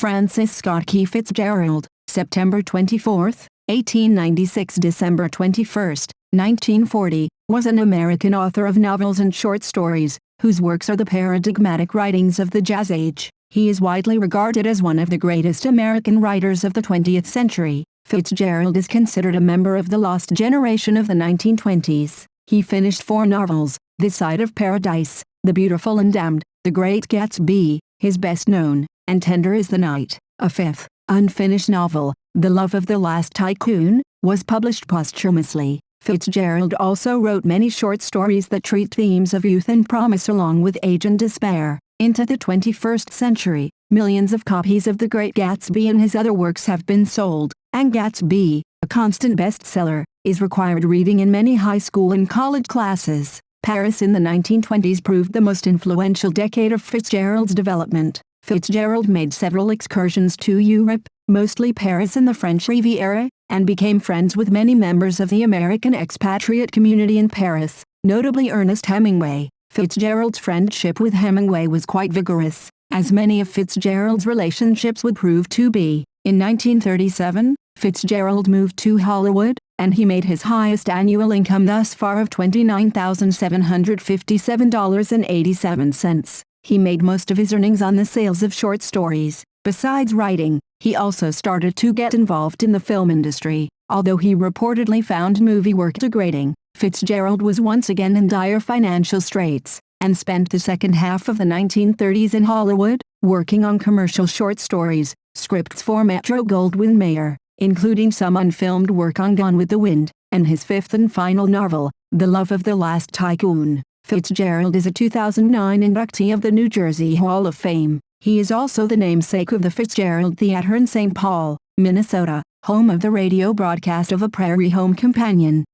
Francis Scott Key Fitzgerald, September 24, 1896 – December 21, 1940, was an American author of novels and short stories, whose works are the paradigmatic writings of the Jazz Age. He is widely regarded as one of the greatest American writers of the 20th century. Fitzgerald is considered a member of the lost generation of the 1920s. He finished 4 novels: This Side of Paradise, The Beautiful and Damned, The Great Gatsby, his best known, and Tender is the Night. A 5th, unfinished novel, The Love of the Last Tycoon, was published posthumously. Fitzgerald also wrote many short stories that treat themes of youth and promise along with age and despair. Into the 21st century, millions of copies of The Great Gatsby and his other works have been sold, and Gatsby, a constant bestseller, is required reading in many high school and college classes. Paris in the 1920s proved the most influential decade of Fitzgerald's development. Fitzgerald made several excursions to Europe, mostly Paris and the French Riviera, and became friends with many members of the American expatriate community in Paris, notably Ernest Hemingway. Fitzgerald's friendship with Hemingway was quite vigorous, as many of Fitzgerald's relationships would prove to be. In 1937, Fitzgerald moved to Hollywood, and he made his highest annual income thus far of $29,757.87. He made most of his earnings on the sales of short stories. Besides writing, he also started to get involved in the film industry. Although he reportedly found movie work degrading, Fitzgerald was once again in dire financial straits, and spent the second half of the 1930s in Hollywood, working on commercial short stories, scripts for Metro-Goldwyn-Mayer, including some unfilmed work on Gone with the Wind, and his 5th and final novel, The Love of the Last Tycoon. Fitzgerald is a 2009 inductee of the New Jersey Hall of Fame. He is also the namesake of the Fitzgerald Theater in St. Paul, Minnesota, home of the radio broadcast of A Prairie Home Companion.